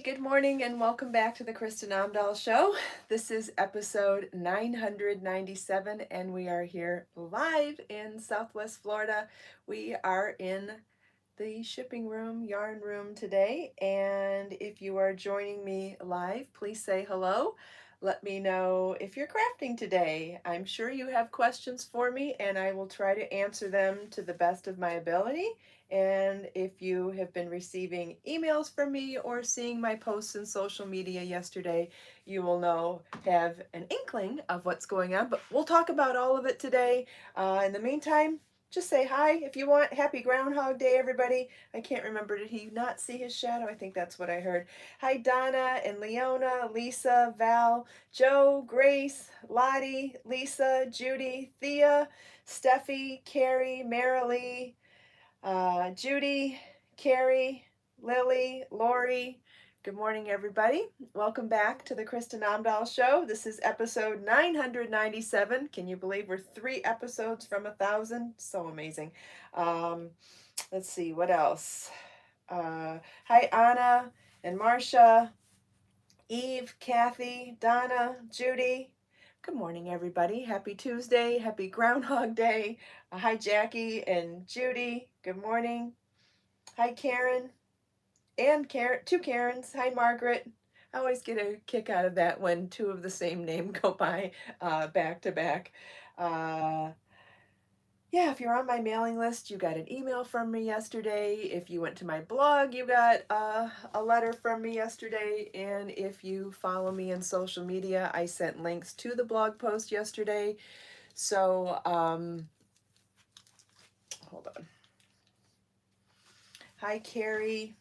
good morning and welcome back to the Kristin Omdahl Show. This is episode 997 and we are here live in Southwest Florida. We are in the shipping room, yarn room today, and if you are joining me live, please say hello. Let me know if you're crafting today. I'm sure you have questions for me and I will try to answer them to the best of my ability. And if you have been receiving emails from me or seeing my posts in social media yesterday, you will have an inkling of what's going on, but we'll talk about all of it today. In the meantime, just say hi if you want. Happy Groundhog Day, everybody. I can't remember. Did he not see his shadow? I think that's what I heard. Hi, Donna and Leona, Lisa, Val, Joe, Grace, Lottie, Lisa, Judy, Thea, Steffi, Carrie, Marilee, Judy, Carrie, Lily, Lori. Good morning, everybody. Welcome back to the Kristin Omdahl Show. This is episode 997. Can you believe we're 3 episodes from 1,000? So amazing. Let's see, what else? Hi, Anna and Marcia, Eve, Kathy, Donna, Judy. Good morning, everybody. Happy Tuesday. Happy Groundhog Day. Hi, Jackie and Judy. Good morning. Hi, Karen and Karen. 2 Karens. Hi, Margaret. I always get a kick out of that when 2 of the same name go by back to back. Yeah, if you're on my mailing list, you got an email from me yesterday. If you went to my blog, you got a letter from me yesterday. And if you follow me in social media, I sent links to the blog post yesterday. So, hold on. Hi, Carrie.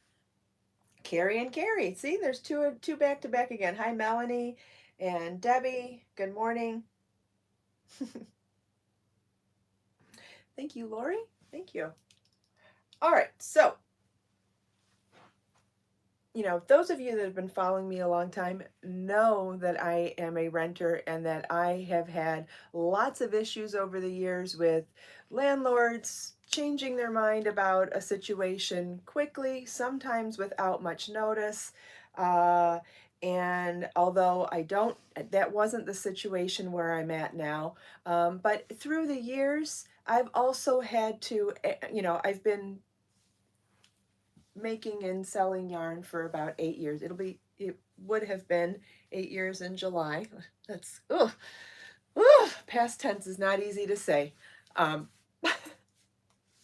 Carrie and Carrie. See, there's two back to back again. Hi, Melanie and Debbie. Good morning. Thank you, Lori. Thank you. All right, so those of you that have been following me a long time know that I am a renter and that I have had lots of issues over the years with landlords changing their mind about a situation quickly, sometimes without much notice. And although that wasn't the situation where I'm at now, but through the years, I've also had to, I've been making and selling yarn for about 8 years. It would have been 8 years in July. That's, past tense is not easy to say.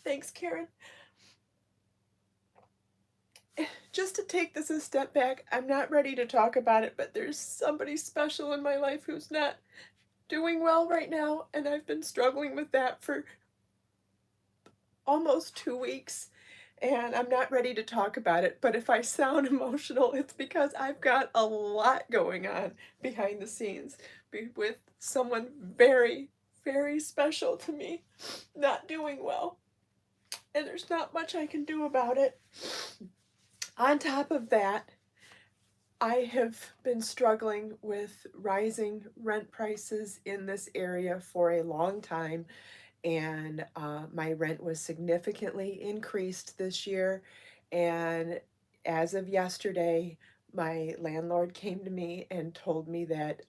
Thanks, Karen. Just to take this a step back, I'm not ready to talk about it, but there's somebody special in my life who's not doing well right now, and I've been struggling with that for almost 2 weeks. And I'm not ready to talk about it, but if I sound emotional, it's because I've got a lot going on behind the scenes with someone very, very special to me not doing well. And there's not much I can do about it. On top of that, I have been struggling with rising rent prices in this area for a long time. And my rent was significantly increased this year. And as of yesterday, my landlord came to me and told me that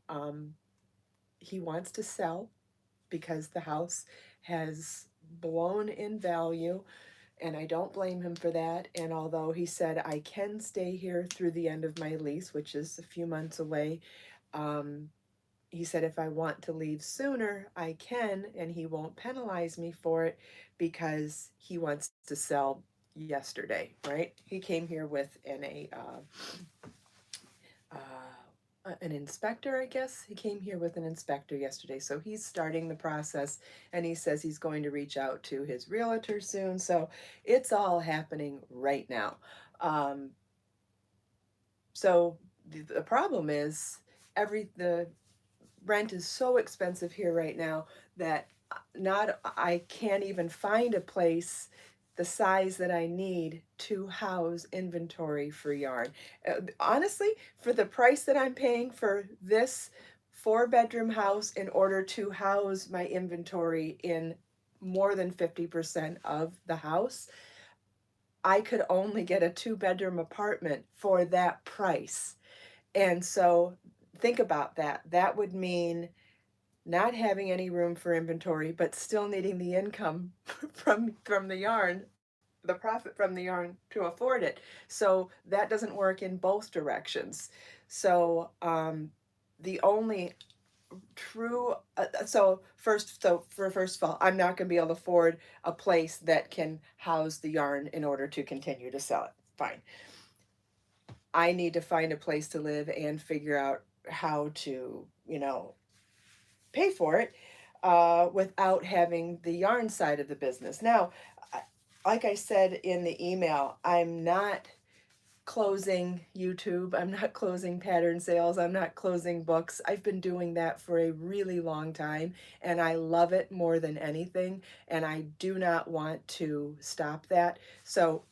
he wants to sell because the house has blown in value. And I don't blame him for that. And although he said I can stay here through the end of my lease, which is a few months away, he said if I want to leave sooner, I can, and he won't penalize me for it because he wants to sell yesterday, right? He came here with an inspector, I guess. He came here with an inspector yesterday, so he's starting the process, and he says he's going to reach out to his realtor soon, so it's all happening right now. So the problem is the rent is so expensive here right now that I can't even find a place the size that I need to house inventory for yarn. Honestly, for the price that I'm paying for this 4-bedroom house in order to house my inventory in more than 50% of the house, I could only get a 2-bedroom apartment for that price. And so think about that. That would mean not having any room for inventory, but still needing the income from the yarn, the profit from the yarn to afford it. So that doesn't work in both directions. So the only true first of all, I'm not going to be able to afford a place that can house the yarn in order to continue to sell it. Fine. I need to find a place to live and figure out how to, pay for it without having the yarn side of the business. Now, like I said in the email, I'm not closing YouTube. I'm not closing pattern sales. I'm not closing books. I've been doing that for a really long time and I love it more than anything. And I do not want to stop that. So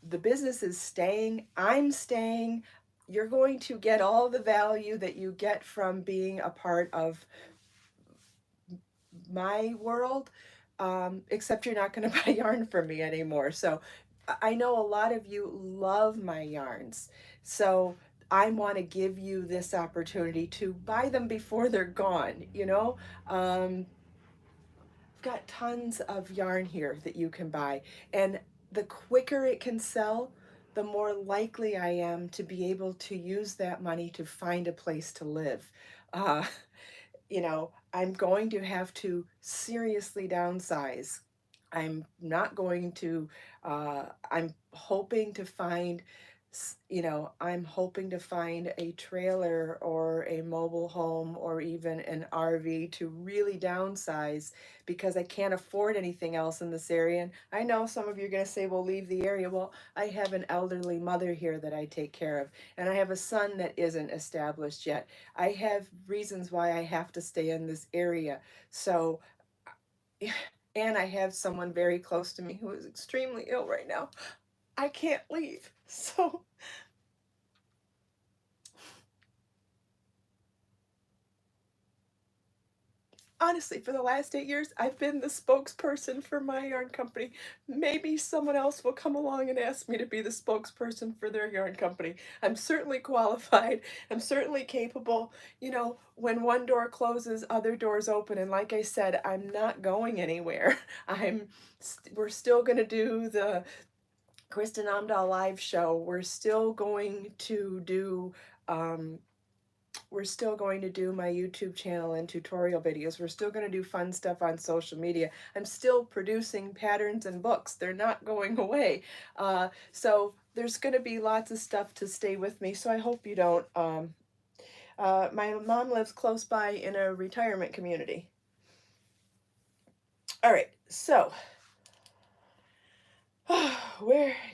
the business is staying. I'm staying. You're going to get all the value that you get from being a part of my world, except you're not going to buy yarn from me anymore. So I know a lot of you love my yarns. So I want to give you this opportunity to buy them before they're gone, I've got tons of yarn here that you can buy. And the quicker it can sell, the more likely I am to be able to use that money to find a place to live. Uh, I'm going to have to seriously downsize. I'm hoping to find, I'm hoping to find a trailer or a mobile home or even an RV to really downsize because I can't afford anything else in this area. And I know some of you are going to say, well, leave the area. Well, I have an elderly mother here that I take care of, and I have a son that isn't established yet. I have reasons why I have to stay in this area. So, and I have someone very close to me who is extremely ill right now. I can't leave. So, honestly, for the last 8 years, I've been the spokesperson for my yarn company. Maybe someone else will come along and ask me to be the spokesperson for their yarn company. I'm certainly qualified. I'm certainly capable. When one door closes, other doors open. And like I said, I'm not going anywhere. We're still going to do the Kristin Omdahl live show. Um, we're still going to do my YouTube channel and tutorial videos. We're still going to do fun stuff on social media. I'm still producing patterns and books. They're not going away. So there's going to be lots of stuff to stay with me. So I hope you don't. My mom lives close by in a retirement community. All right, so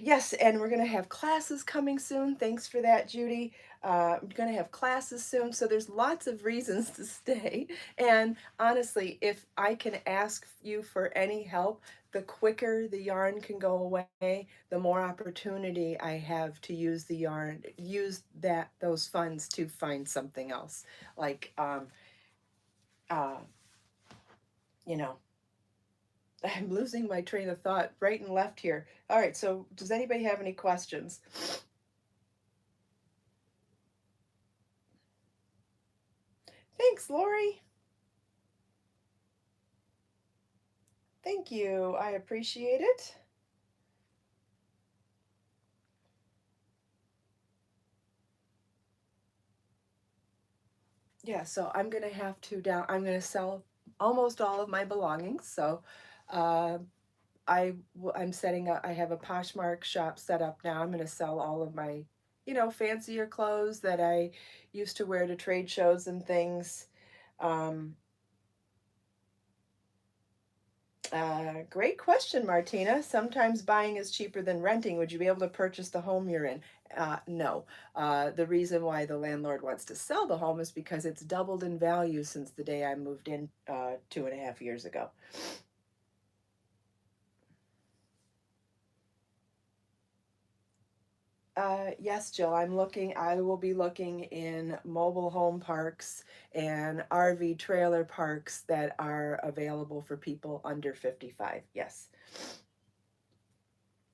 yes, and we're going to have classes coming soon. Thanks for that, Judy. We're going to have classes soon, so there's lots of reasons to stay. And honestly, if I can ask you for any help, the quicker the yarn can go away, the more opportunity I have to use the yarn, those funds to find something else. Like, uh, you know, I'm losing my train of thought right and left here. All right, so does anybody have any questions? Thanks, Lori. Thank you. I appreciate it. Yeah, so I'm going to sell almost all of my belongings. So uh, I have a Poshmark shop set up now. I'm going to sell all of my, fancier clothes that I used to wear to trade shows and things. Um, Great question, Martina. Sometimes buying is cheaper than renting. Would you be able to purchase the home you're in? No. The reason why the landlord wants to sell the home is because it's doubled in value since the day I moved in 2.5 years ago. Yes, Jill, I will be looking in mobile home parks and RV trailer parks that are available for people under 55. Yes.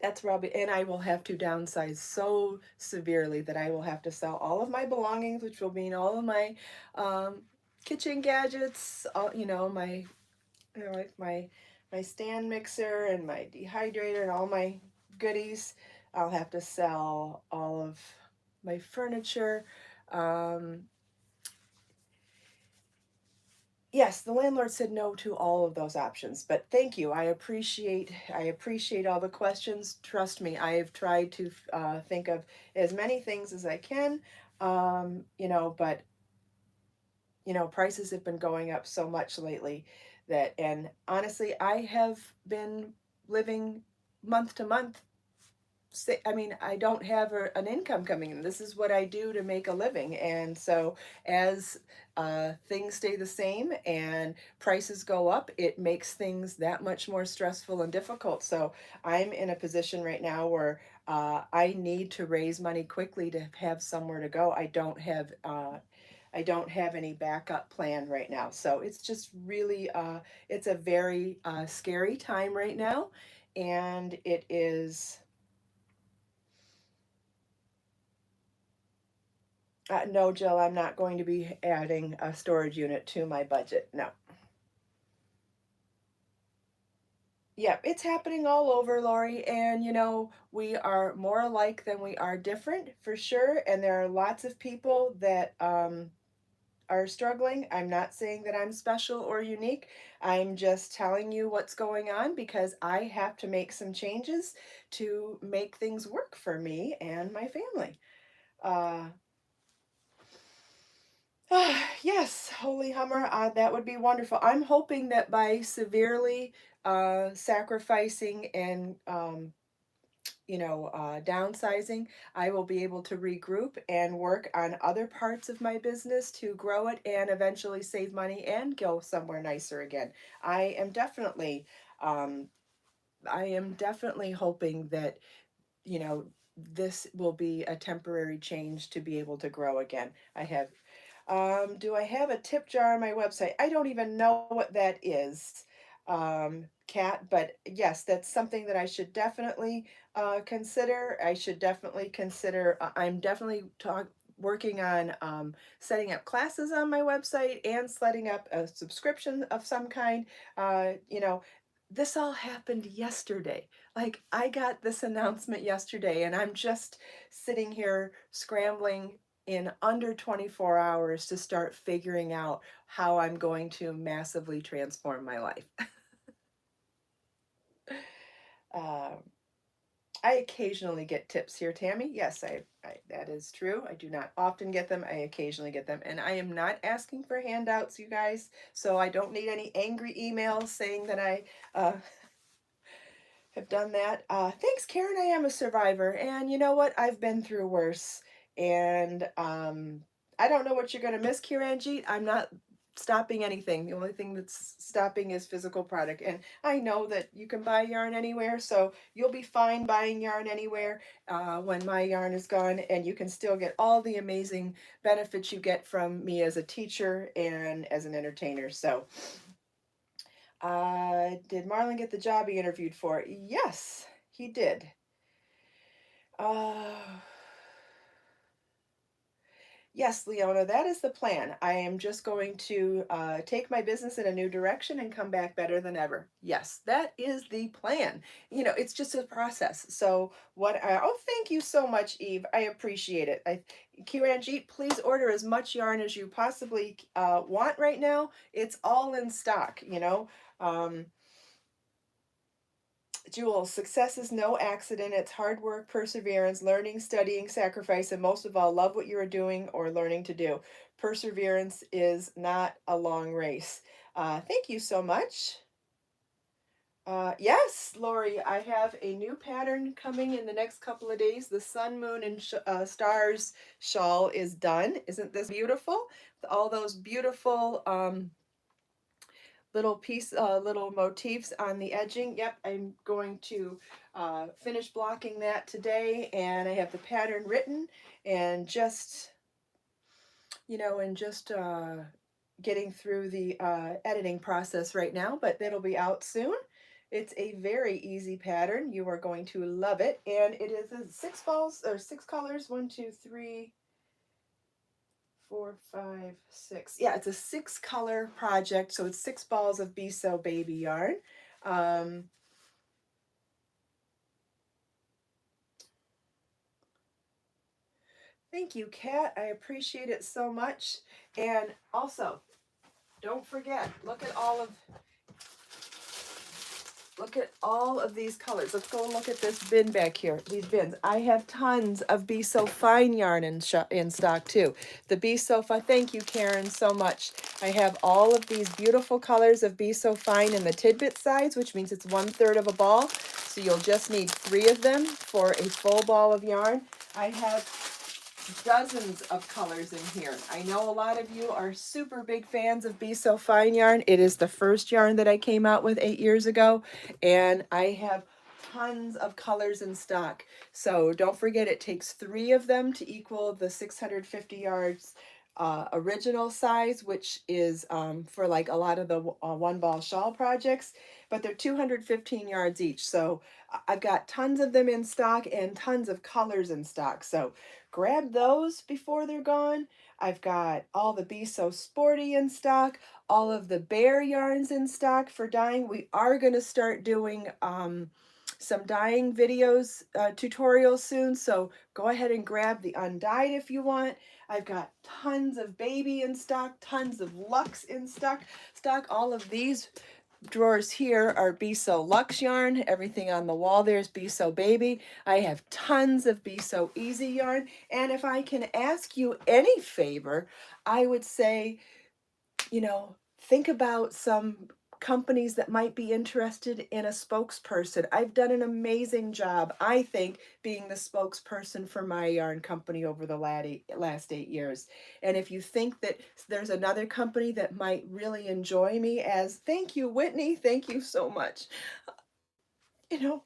That's Robbie, and I will have to downsize so severely that I will have to sell all of my belongings, which will mean all of my um, kitchen gadgets, all, my like my stand mixer and my dehydrator and all my goodies. I'll have to sell all of my furniture. Um, yes, the landlord said no to all of those options, but thank you. I appreciate all the questions. Trust me, I have tried to think of as many things as I can. But prices have been going up so much lately and honestly, I have been living month to month. I mean, I don't have an income coming in. This is what I do to make a living. And so as things stay the same and prices go up, it makes things that much more stressful and difficult. So I'm in a position right now where I need to raise money quickly to have somewhere to go. I don't have any backup plan right now. So it's just really, it's a very scary time right now. And it is, no, Jill, I'm not going to be adding a storage unit to my budget. No. Yep, it's happening all over, Lori. And we are more alike than we are different for sure. And there are lots of people that are struggling. I'm not saying that I'm special or unique. I'm just telling you what's going on because I have to make some changes to make things work for me and my family. Uh, yes, Holy Hummer, that would be wonderful. I'm hoping that by severely sacrificing and downsizing, I will be able to regroup and work on other parts of my business to grow it and eventually save money and go somewhere nicer again. I am definitely, um, I am definitely hoping that, you know, this will be a temporary change to be able to grow again. Do I have a tip jar on my website? I don't even know what that is, Kat, but yes, that's something that I should definitely consider. I should definitely consider, I'm definitely working on setting up classes on my website and setting up a subscription of some kind. This all happened yesterday. Like, I got this announcement yesterday, and I'm just sitting here scrambling in under 24 hours to start figuring out how I'm going to massively transform my life. Um, I occasionally get tips here, Tammy. Yes, that is true. I do not often get them. I occasionally get them. And I am not asking for handouts, you guys. So I don't need any angry emails saying that I have done that. Thanks, Karen. I am a survivor. And you know what? I've been through worse. And I don't know what you're going to miss, Kiranjit. I'm not stopping anything. The only thing that's stopping is physical product. And I know that you can buy yarn anywhere. So you'll be fine buying yarn anywhere when my yarn is gone. And you can still get all the amazing benefits you get from me as a teacher and as an entertainer. So did Marlon get the job he interviewed for? Yes, he did. Uh, yes, Leona, that is the plan. I am just going to take my business in a new direction and come back better than ever. Yes, that is the plan. It's just a process. So thank you so much, Eve. I appreciate it. Kiranjit, please order as much yarn as you possibly want right now. It's all in stock. Um, Jewel, success is no accident. It's hard work, perseverance, learning, studying, sacrifice, and most of all, love what you are doing or learning to do. Perseverance is not a long race. Thank you so much. Yes, Lori, I have a new pattern coming in the next couple of days. The sun, moon, and stars shawl is done. Isn't this beautiful? All those beautiful little motifs on the edging. Yep, I'm going to finish blocking that today, and I have the pattern written and just getting through the editing process right now, but that'll be out soon. It's a very easy pattern. You are going to love it. And it is a 6 balls or 6 colors. 1, 2, 3, 4, 5, 6. Yeah, it's a 6 color project. So it's 6 balls of Be So Baby yarn. Um, Thank you, Kat. I appreciate it so much. And also, don't forget, look at all of these colors. Let's go and look at this bin back here. These bins. I have tons of Be So Fine yarn in stock too. The Be So Fine. Thank you, Karen, so much. I have all of these beautiful colors of Be So Fine in the tidbit size, which means it's 1/3 of a ball. So you'll just need 3 of them for a full ball of yarn. I have dozens of colors in here. I know a lot of you are super big fans of Be So Fine yarn. It is the first yarn that I came out with 8 years ago, and I have tons of colors in stock. So don't forget, it takes 3 of them to equal the 650 yards original size, which is for like a lot of the 1 ball shawl projects, but they're 215 yards each. So I've got tons of them in stock and tons of colors in stock. So grab those before they're gone. I've got all the Be So Sporty in stock, all of the bear yarns in stock for dyeing. We are going to start doing some dyeing videos, tutorials soon. So go ahead and grab the undyed if you want. I've got tons of baby in stock, tons of Luxe in stock. All of these drawers here are Be So Luxe yarn. Everything on the wall there is Be So Baby. I have tons of Be So Easy yarn. And if I can ask you any favor, I would say, think about some companies that might be interested in a spokesperson. I've done an amazing job, I think, being the spokesperson for my yarn company over the last 8 years. And if you think that there's another company that might really enjoy me as, thank you, Whitney, thank you so much. You know,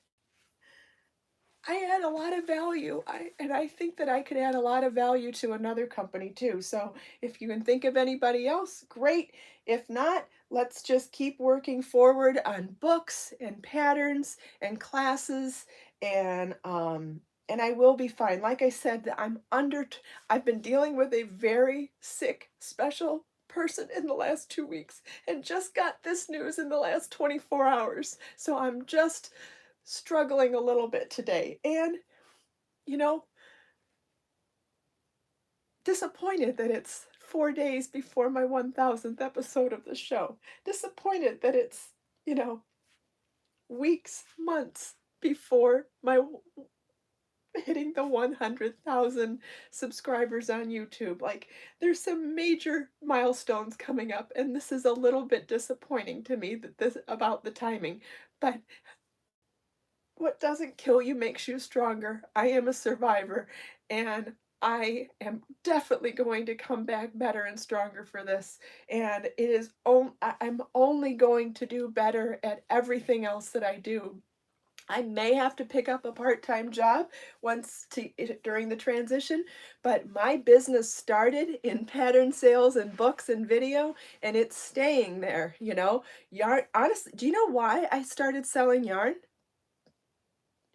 I add a lot of value. I think that I could add a lot of value to another company too. So if you can think of anybody else, great. If not, let's just keep working forward on books and patterns and classes and I will be fine. Like I said, I've been dealing with a very sick special person in the last 2 weeks and just got this news in the last 24 hours. So I'm just struggling a little bit today. And, you know, disappointed that it's 4 days before my 1000th episode of the show. Disappointed that it's, you know, weeks, months before my hitting the 100,000 subscribers on YouTube. Like, there's some major milestones coming up, and this is a little bit disappointing to me about the timing. But what doesn't kill you makes you stronger. I am a survivor, and I am definitely going to come back better and stronger for this. And I'm only going to do better at everything else that I do. I may have to pick up a part-time job during the transition, but my business started in pattern sales and books and video, and it's staying there, Yarn, honestly, do you know why I started selling yarn?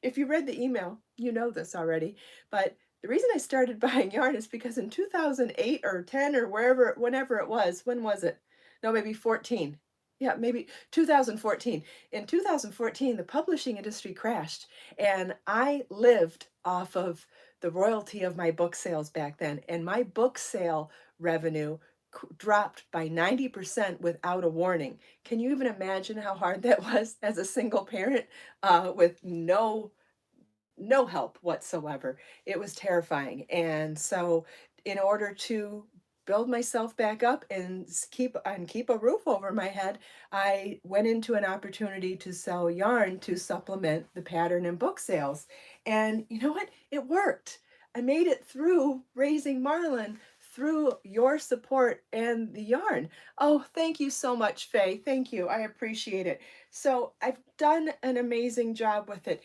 If you read the email, you know this already, but the reason I started buying yarn is because in 2008 or 10 or whenever it was, when was it? No, maybe 14. Yeah, maybe 2014. In 2014, the publishing industry crashed, and I lived off of the royalty of my book sales back then, and my book sale revenue dropped by 90% without a warning. Can you even imagine how hard that was as a single parent with no help whatsoever? It was terrifying. And so in order to build myself back up and keep a roof over my head, I went into an opportunity to sell yarn to supplement the pattern and book sales. And you know what? It worked. I made it through raising Marlin through your support and the yarn. Oh, thank you so much, Faye. Thank you. I appreciate it. So I've done an amazing job with it.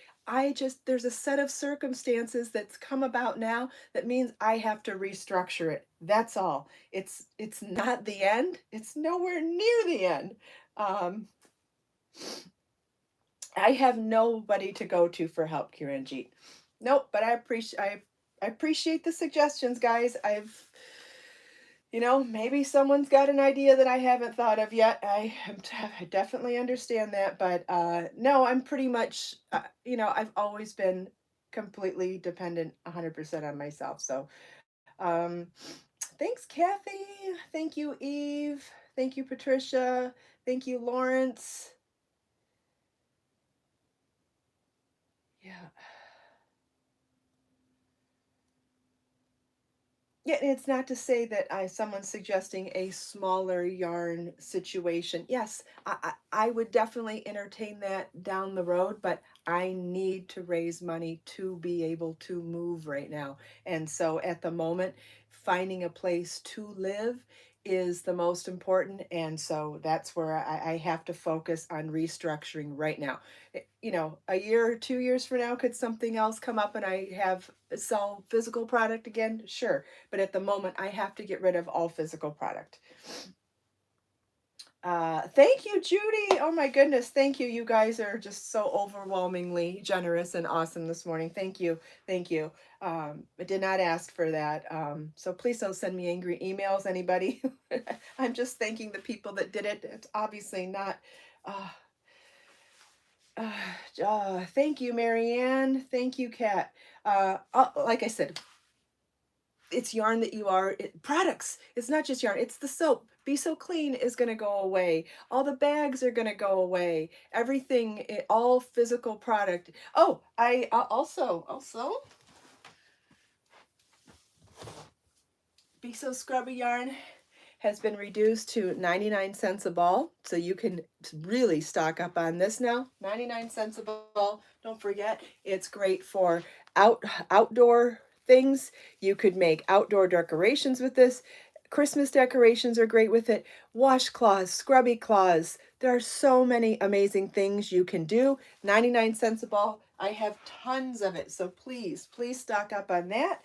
There's a set of circumstances that's come about now that means I have to restructure it. That's all. It's not the end. It's nowhere near the end. Um, I have nobody to go to for help, Kiranjit. Nope, but I appreciate the suggestions, guys. Maybe someone's got an idea that I haven't thought of yet. I definitely understand that, but no, I'm pretty much, I've always been completely dependent 100% on myself. So, um, thanks, Kathy. Thank you, Eve. Thank you, Patricia. Thank you, Lawrence. Yeah. Yeah, and it's not to say that someone's suggesting a smaller yarn situation. Yes, I would definitely entertain that down the road, but I need to raise money to be able to move right now. And so at the moment, finding a place to live is the most important. And so that's where I have to focus on restructuring right now. A year or 2 years from now, could something else come up and I have sell physical product again? Sure, but at the moment I have to get rid of all physical product. Thank you, Judy. Oh my goodness, thank you. You guys are just so overwhelmingly generous and awesome this morning. Thank you, thank you. I did not ask for that, so please don't send me angry emails, anybody. I'm just thanking the people that did it. It's obviously not. Uh, Thank you, Marianne. Thank you, Kat. Like I said, it's yarn that products. It's not just yarn. It's the soap. Be So Clean is going to go away. All the bags are going to go away. Everything, all physical product. Oh, I also Be So Scrubby yarn has been reduced to 99 cents a ball. So you can really stock up on this now. 99 cents a ball. Don't forget, it's great for outdoor things. You could make outdoor decorations with this. Christmas decorations are great with it. Washcloths, scrubby cloths. There are so many amazing things you can do. 99 cents a ball. I have tons of it. So please stock up on that.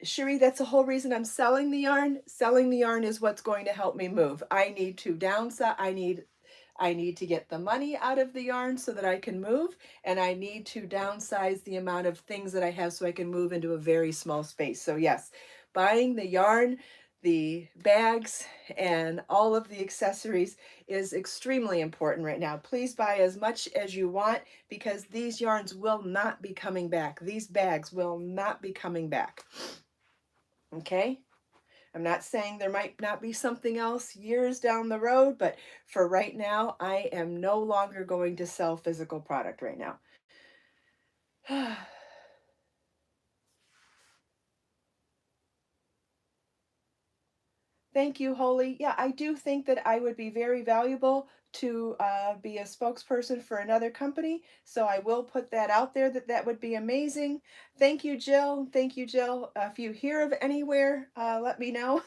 Cherie, that's the whole reason I'm selling the yarn. Selling the yarn is what's going to help me move. I need to downsize. I need to get the money out of the yarn so that I can move, and I need to downsize the amount of things that I have so I can move into a very small space. So yes, buying the yarn, the bags, and all of the accessories is extremely important right now. Please buy as much as you want because these yarns will not be coming back. These bags will not be coming back. Okay? I'm not saying there might not be something else years down the road, but for right now, I am no longer going to sell physical product right now. Thank you, Holly. Yeah, I do think that I would be very valuable to be a spokesperson for another company. So I will put that out there that would be amazing. Thank you, Jill. Thank you, Jill. If you hear of anywhere, let me know.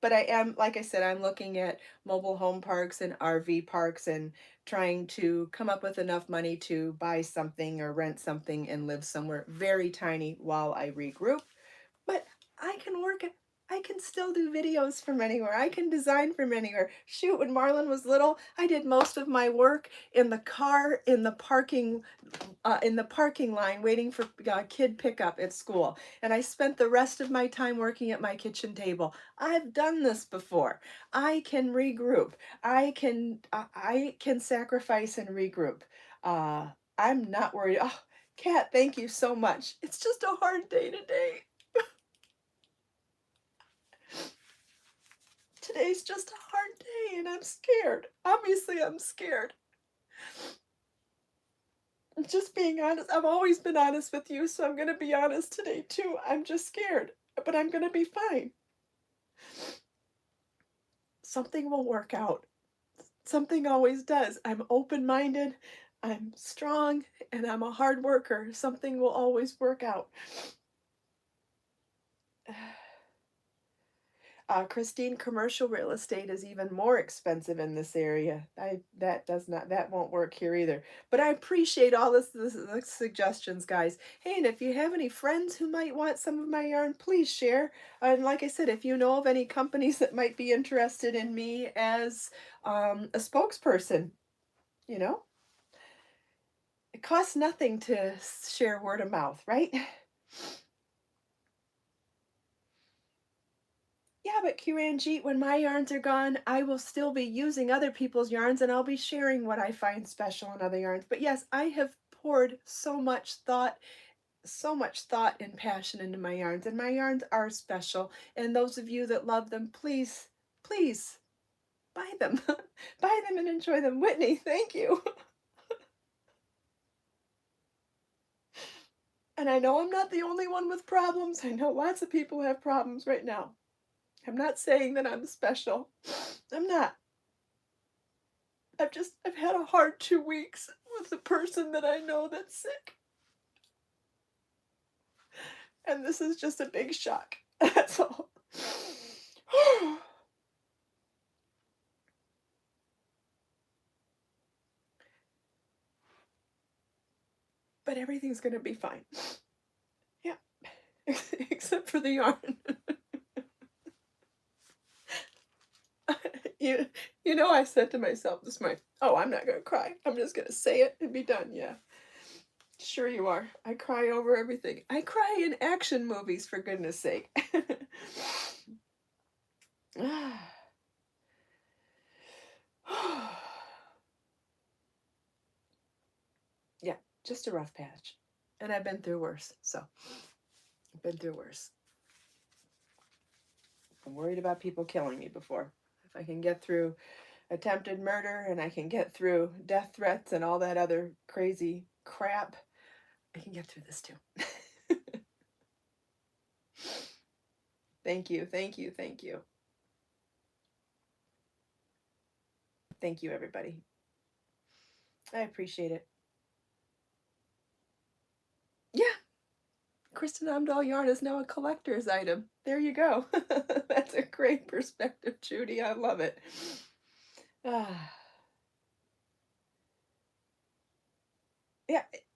But I am, like I said, I'm looking at mobile home parks and RV parks and trying to come up with enough money to buy something or rent something and live somewhere very tiny while I regroup. But I can work it. I can still do videos from anywhere. I can design from anywhere. Shoot, when Marlon was little, I did most of my work in the car in the parking line waiting for kid pickup at school. And I spent the rest of my time working at my kitchen table. I've done this before. I can regroup. I can sacrifice and regroup. Uh, I'm not worried. Oh, Kat, thank you so much. It's just a hard day today. Today's just a hard day and I'm scared. Obviously, I'm scared. Just being honest. I've always been honest with you, so I'm going to be honest today too. I'm just scared, but I'm going to be fine. Something will work out. Something always does. I'm open-minded, I'm strong, and I'm a hard worker. Something will always work out. Christine, commercial real estate is even more expensive in this area. That won't work here either. But I appreciate all the suggestions, guys. Hey, and if you have any friends who might want some of my yarn, please share. And like I said, if you know of any companies that might be interested in me as a spokesperson, you know? It costs nothing to share word of mouth, right? Yeah, but Kiranjit, when my yarns are gone, I will still be using other people's yarns and I'll be sharing what I find special in other yarns. But yes, I have poured so much thought and passion into my yarns, and my yarns are special. And those of you that love them, please, please buy them. Buy them and enjoy them. Whitney, thank you. And I know I'm not the only one with problems. I know lots of people have problems right now. I'm not saying that I'm special. I'm not. I've had a hard 2 weeks with a person that I know that's sick. And this is just a big shock. That's all. But everything's going to be fine. Yeah. Except for the yarn. you, you know, I said to myself this morning, oh, I'm not going to cry. I'm just going to say it and be done. Yeah. Sure you are. I cry over everything. I cry in action movies, for goodness sake. Yeah, just a rough patch. And I've been through worse, so I've been through worse. I'm worried about people killing me before. If I can get through attempted murder and I can get through death threats and all that other crazy crap, I can get through this too. Thank you, thank you, thank you. Thank you, everybody. I appreciate it. Yeah, Kristin Omdahl yarn is now a collector's item. There you go. That's a great perspective, Judy. I love it. Yeah,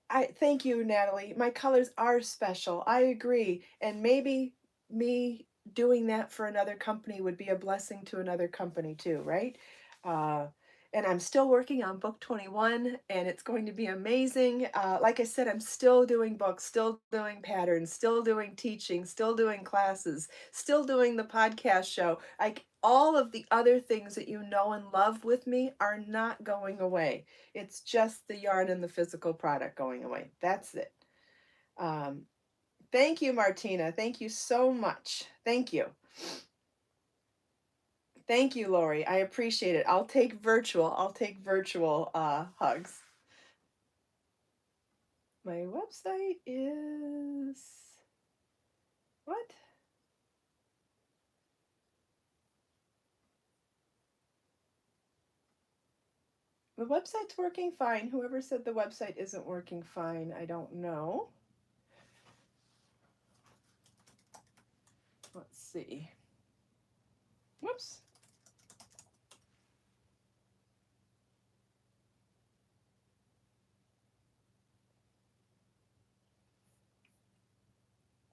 I thank you, Natalie. My colors are special. I agree. And maybe me doing that for another company would be a blessing to another company too, right? Uh, and I'm still working on book 21 and it's going to be amazing. Like I said, I'm still doing books, still doing patterns, still doing teaching, still doing classes, still doing the podcast show. All of the other things that you know and love with me are not going away. It's just the yarn and the physical product going away. That's it. Um, Thank you, Martina. Thank you so much. Thank you. Thank you, Lori. I appreciate it. I'll take virtual. Hugs. My website is what? The website's working fine. Whoever said the website isn't working fine, I don't know. Let's see. Whoops.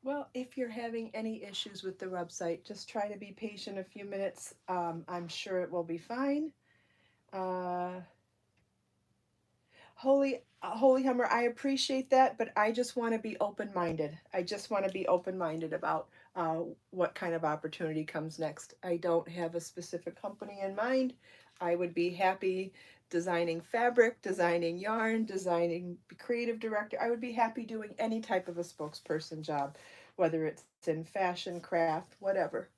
Well, if you're having any issues with the website, just try to be patient a few minutes. I'm sure it will be fine. Holy Hummer, I appreciate that, but I just want to be open-minded. I just want to be open-minded about what kind of opportunity comes next. I don't have a specific company in mind. I would be happy designing fabric, designing yarn, designing creative director. I would be happy doing any type of a spokesperson job, whether it's in fashion, craft, whatever.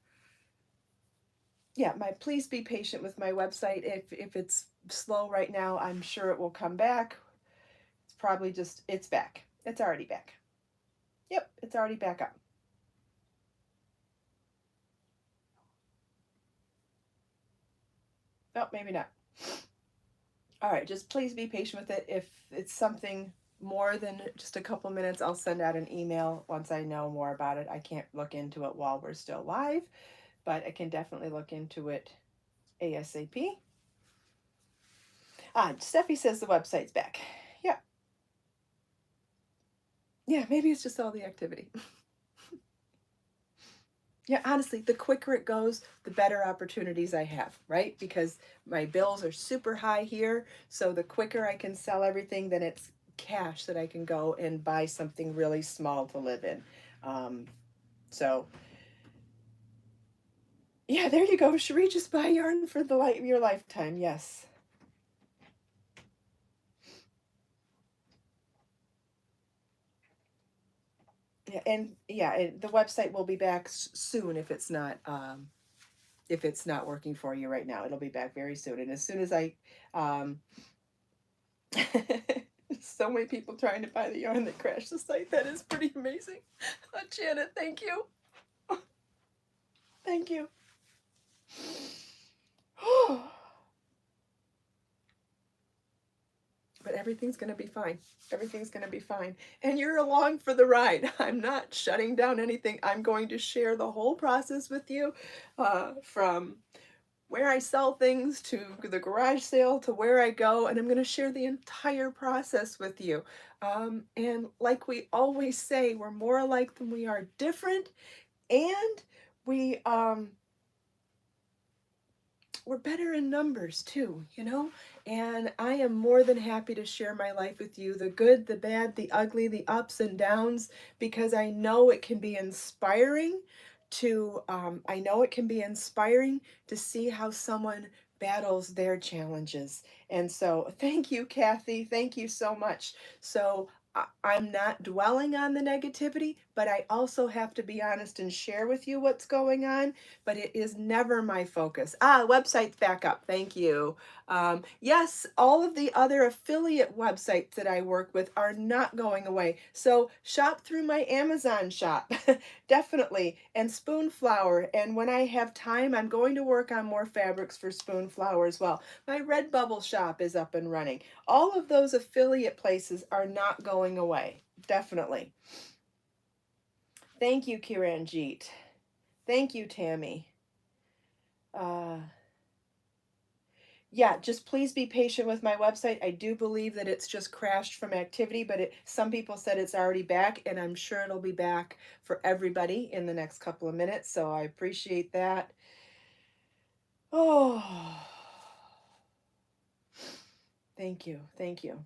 Yeah, please be patient with my website. If it's slow right now, I'm sure it will come back. It's probably just, it's back. It's already back. Yep, it's already back up. Oh, maybe not. All right, just please be patient with it. If it's something more than just a couple minutes, I'll send out an email once I know more about it. I can't look into it while we're still live, but I can definitely look into it ASAP. Steffi says the website's back. Yeah. Yeah, maybe it's just all the activity. Yeah, honestly, the quicker it goes, the better opportunities I have, right? Because my bills are super high here. So the quicker I can sell everything, then it's cash that I can go and buy something really small to live in. Um, so yeah, there you go. Cherie, just buy yarn for the light of your lifetime. Yes. Yeah, and yeah, the website will be back soon if it's not working for you right now. It'll be back very soon. And as soon as um, so many people trying to buy the yarn that crashed the site. That is pretty amazing. Janet, thank you. Thank you. But everything's going to be fine. Everything's going to be fine. And you're along for the ride. I'm not shutting down anything. I'm going to share the whole process with you from where I sell things to the garage sale to where I go, and I'm going to share the entire process with you. And like we always say, we're more alike than we are different, and we we're better in numbers too, you know? And I am more than happy to share my life with you, the good, the bad, the ugly, the ups and downs, because I know it can be inspiring I know it can be inspiring to see how someone battles their challenges. And so thank you, Kathy. Thank you so much. So I'm not dwelling on the negativity, but I also have to be honest and share with you what's going on, but it is never my focus. Website's back up. Thank you. Yes, all of the other affiliate websites that I work with are not going away. So shop through my Amazon shop, definitely, and Spoonflower. And when I have time, I'm going to work on more fabrics for Spoonflower as well. My Redbubble shop is up and running. All of those affiliate places are not going away, definitely. Thank you, Kiranjit. Thank you, Tammy. Uh, yeah, just please be patient with my website. I do believe that it's just crashed from activity, but some people said it's already back, and I'm sure it'll be back for everybody in the next couple of minutes. So I appreciate that. Oh, thank you. Thank you.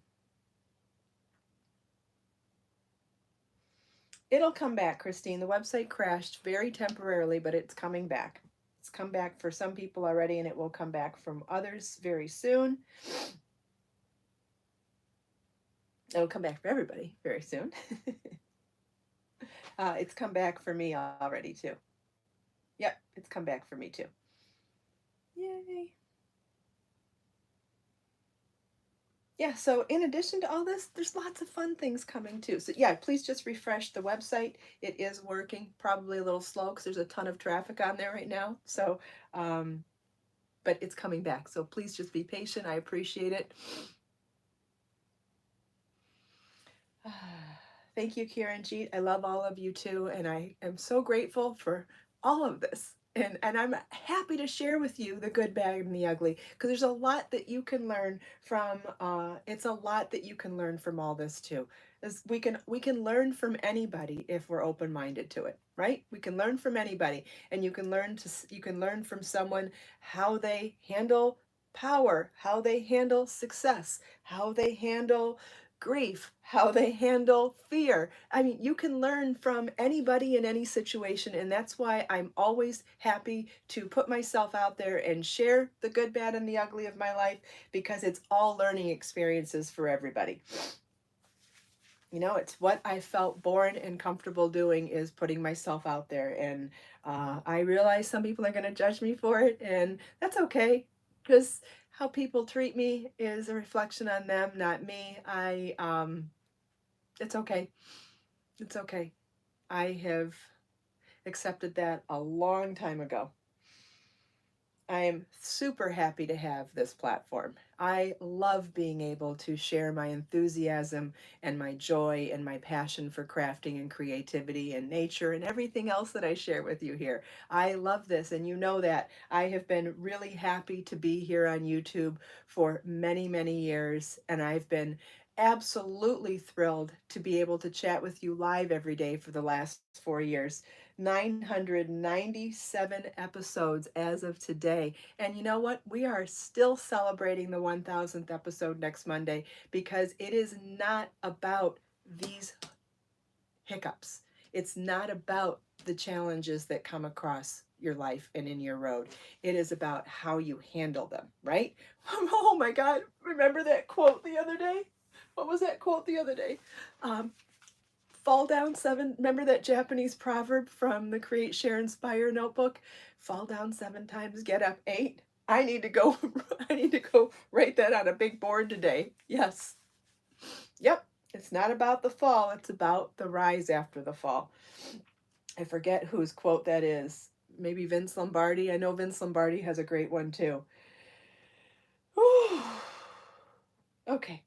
It'll come back, Christine. The website crashed very temporarily, but it's coming back. It's come back for some people already, and it will come back from others very soon. It'll come back for everybody very soon. It's come back for me already, too. Yep, it's come back for me, too. Yay. Yeah, so in addition to all this, there's lots of fun things coming too. So yeah, please just refresh the website. It is working, probably a little slow because there's a ton of traffic on there right now. So, but it's coming back. So please just be patient. I appreciate it. Thank you, Kieran Jeet. I love all of you too, and I am so grateful for all of this. And I'm happy to share with you the good, bad, and the ugly, because there's a lot that you can learn from. It's a lot that you can learn from all this too. As we can learn from anybody if we're open minded to it, right? We can learn from anybody, and you can learn from someone how they handle power, how they handle success, how they handle grief, how they handle fear. I mean, you can learn from anybody in any situation, and that's why I'm always happy to put myself out there and share the good, bad, and the ugly of my life, because it's all learning experiences for everybody. You know, it's what I felt born and comfortable doing, is putting myself out there. And I realize some people are going to judge me for it, and that's okay, because how people treat me is a reflection on them, not me. It's okay. It's okay. I have accepted that a long time ago. I am super happy to have this platform. I love being able to share my enthusiasm and my joy and my passion for crafting and creativity and nature and everything else that I share with you here. I love this, and you know that. I have been really happy to be here on YouTube for many, many years, and I've been absolutely thrilled to be able to chat with you live every day for the last 4 years. 997 episodes as of today. And you know what? We are still celebrating the 1000th episode next Monday, because it is not about these hiccups. It's not about the challenges that come across your life and in your road. It is about how you handle them, right? Oh my God. Remember that quote the other day? What was that quote the other day? Fall down seven. Remember that Japanese proverb from the Create, Share, Inspire notebook? Fall down 7 times, get up 8. I need to go write that on a big board today. Yes. Yep. It's not about the fall, it's about the rise after the fall. I forget whose quote that is. Maybe Vince Lombardi. I know Vince Lombardi has a great one too. Whew. Okay.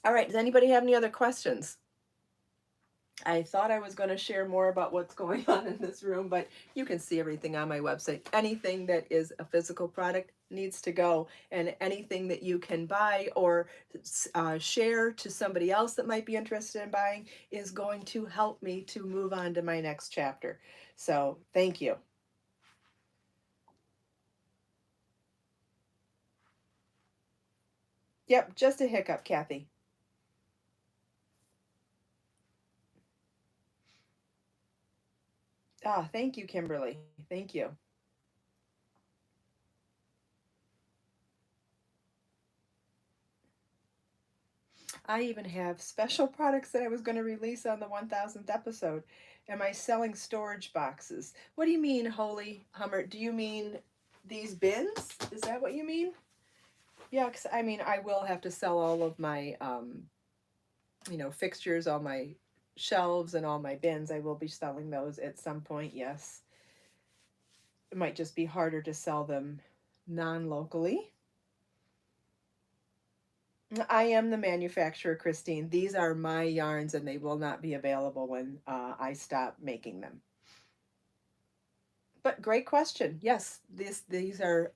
All right. Does anybody have any other questions? I thought I was going to share more about what's going on in this room, but you can see everything on my website. Anything that is a physical product needs to go, and anything that you can buy or share to somebody else that might be interested in buying is going to help me to move on to my next chapter. So thank you. Yep, just a hiccup, Kathy. Ah, thank you, Kimberly. Thank you. I even have special products that I was going to release on the 1000th episode. Am I selling storage boxes? What do you mean, Holy Hummer? Do you mean these bins? Is that what you mean? Yeah, because I mean, I will have to sell all of my, fixtures, all my shelves and all my bins. I will be selling those at some point, yes. It might just be harder to sell them non-locally. I am the manufacturer, Christine. These are my yarns, and they will not be available when I stop making them. But great question. Yes, these are,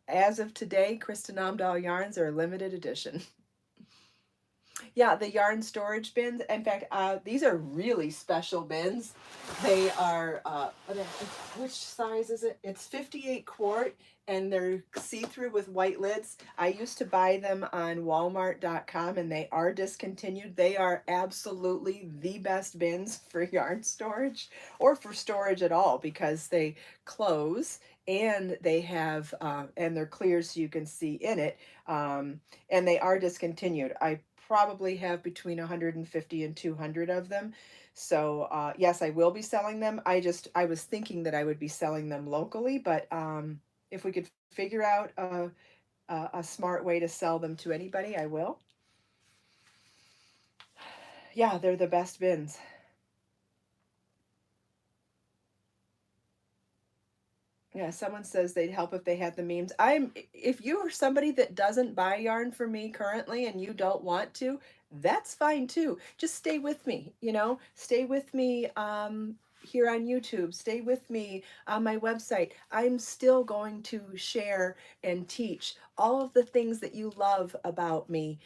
as of today, Kristin Omdahl yarns are limited edition. Yeah, the yarn storage bins. In fact, these are really special bins. They are, which size is it? It's 58 quart, and they're see-through with white lids. I used to buy them on Walmart.com, and they are discontinued. They are absolutely the best bins for yarn storage, or for storage at all, because they close, and they have, and they're clear so you can see in it. And they are discontinued. I probably have between 150 and 200 of them. So yes, I will be selling them. I was thinking that I would be selling them locally, but if we could figure out a smart way to sell them to anybody, I will. Yeah, they're the best bins. Yeah, someone says they'd help if they had the memes. If you are somebody that doesn't buy yarn from me currently and you don't want to, that's fine too. Just stay with me, stay with me here on YouTube, stay with me on my website. I'm still going to share and teach all of the things that you love about me,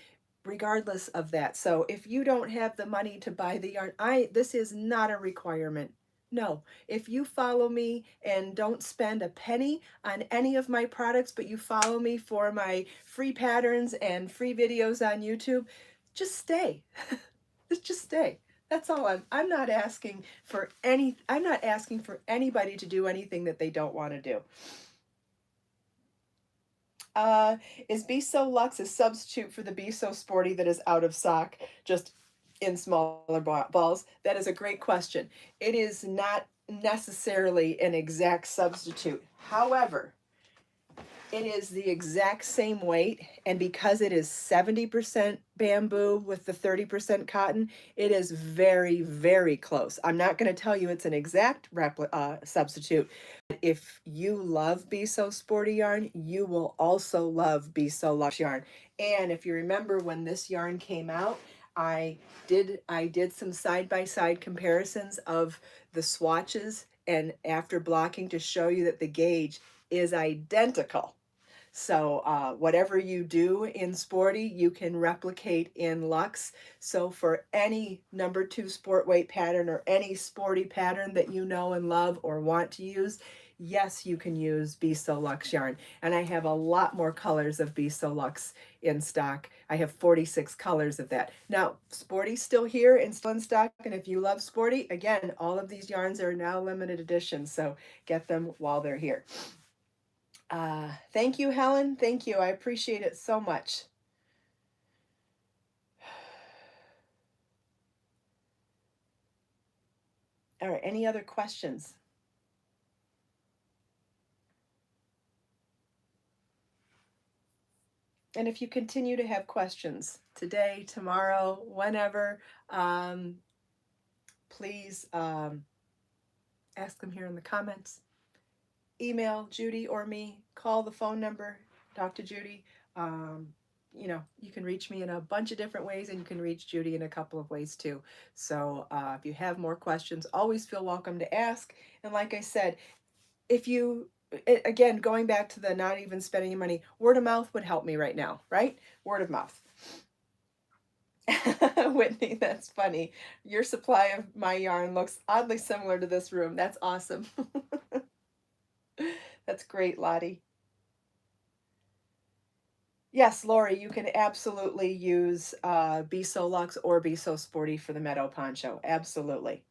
regardless of that. So if you don't have the money to buy the yarn, this is not a requirement. No, if you follow me and don't spend a penny on any of my products, but you follow me for my free patterns and free videos on YouTube, just stay. Just stay. That's all. I'm not asking for I'm not asking for anybody to do anything that they don't want to do. Is Be So Luxe a substitute for the Be So Sporty that is out of stock, just in smaller balls? That is a great question. It is not necessarily an exact substitute. However, it is the exact same weight, and because it is 70% bamboo with the 30% cotton, it is very, very close. I'm not going to tell you it's an exact substitute. If you love Be So Sporty yarn, you will also love Be So Luxe yarn. And if you remember when this yarn came out, I did some side-by-side comparisons of the swatches and after blocking to show you that the gauge is identical. So whatever you do in sporty, you can replicate in luxe. So for any number 2 sport weight pattern or any sporty pattern that you know and love or want to use, yes, you can use Be So Luxe yarn. And I have a lot more colors of Be So Luxe in stock. I have 46 colors of that. Now, Sporty's still here and still in stock. And if you love Sporty, again, all of these yarns are now limited edition. So get them while they're here. Thank you, Helen. Thank you. I appreciate it so much. All right, any other questions? And if you continue to have questions today, tomorrow, whenever, please ask them here in the comments. Email Judy or me, call the phone number, talk to Judy. You know, you can reach me in a bunch of different ways, and you can reach Judy in a couple of ways too. So if you have more questions, always feel welcome to ask. And like I said, if you, again, going back to the not even spending money, word of mouth would help me right now, right? Word of mouth. Whitney, that's funny. Your supply of my yarn looks oddly similar to this room. That's awesome. That's great, Lottie. Yes, Lori, you can absolutely use Be So Luxe or Be So Sporty for the Meadow Poncho. Absolutely.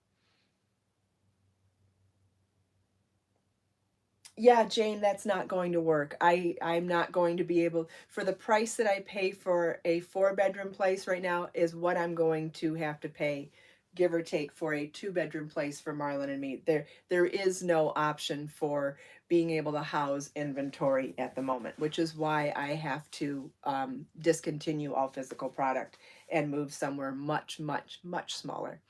Yeah, Jane, that's not going to work. I'm not going to be able, for the price that I pay for a 4-bedroom place right now is what I'm going to have to pay, give or take, for a 2-bedroom place for Marlon and me. There is no option for being able to house inventory at the moment, which is why I have to discontinue all physical product and move somewhere much, much, much smaller.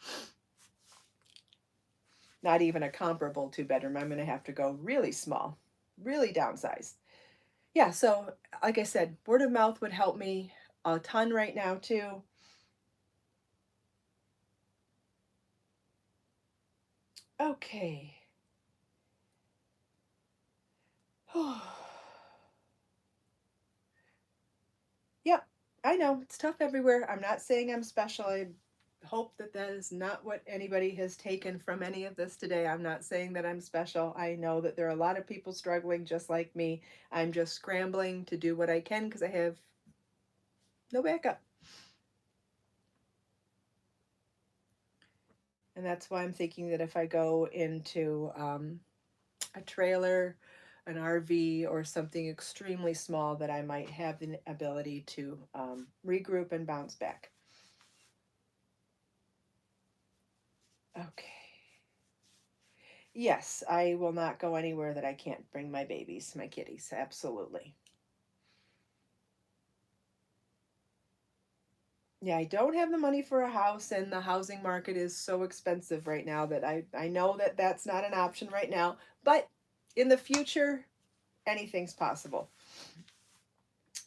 Not even a comparable 2-bedroom. I'm going to have to go really small, really downsized. Yeah, so like I said, word of mouth would help me a ton right now too. Okay. Yep, I know it's tough everywhere. I'm not saying I'm special. I hope that that is not what anybody has taken from any of this today. I'm not saying that I'm special. I know that there are a lot of people struggling just like me. I'm just scrambling to do what I can because I have no backup. And that's why I'm thinking that if I go into a trailer, an RV, or something extremely small, that I might have the ability to regroup and bounce back. Okay. Yes, I will not go anywhere that I can't bring my babies, my kitties. Absolutely. Yeah, I don't have the money for a house, and the housing market is so expensive right now that I know that that's not an option right now. But in the future, anything's possible.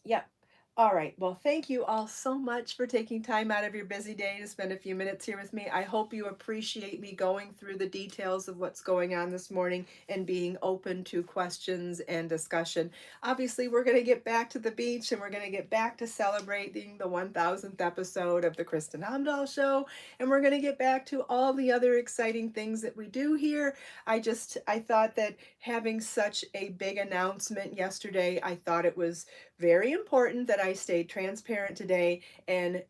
Yep. All right. Well, thank you all so much for taking time out of your busy day to spend a few minutes here with me. I hope you appreciate me going through the details of what's going on this morning and being open to questions and discussion. Obviously, we're going to get back to the beach, and we're going to get back to celebrating the 1000th episode of the Kristin Omdahl Show. And we're going to get back to all the other exciting things that we do here. I thought that having such a big announcement yesterday, I thought it was very important that I stayed transparent today and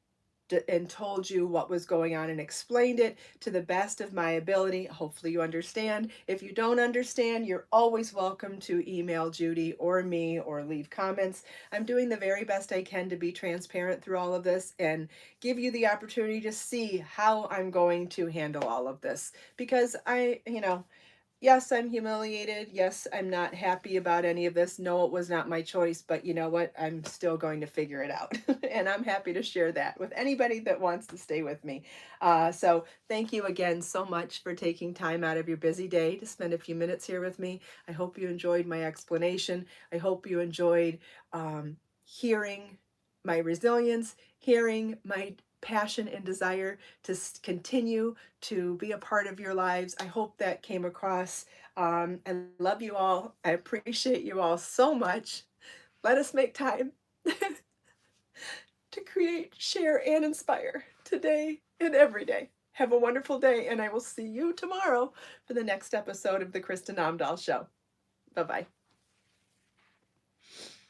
told you what was going on and explained it to the best of my ability. Hopefully you understand. If you don't understand, you're always welcome to email Judy or me or leave comments. I'm doing the very best I can to be transparent through all of this and give you the opportunity to see how I'm going to handle all of this, because yes, I'm humiliated. Yes, I'm not happy about any of this. No, it was not my choice, but you know what? I'm still going to figure it out. And I'm happy to share that with anybody that wants to stay with me. So thank you again so much for taking time out of your busy day to spend a few minutes here with me. I hope you enjoyed my explanation. I hope you enjoyed hearing my resilience, hearing my passion and desire to continue to be a part of your lives. I hope that came across. I love you all. I appreciate you all so much. Let us make time to create, share, and inspire today and every day. Have a wonderful day, and I will see you tomorrow for the next episode of the Kristin Omdahl Show. Bye-bye.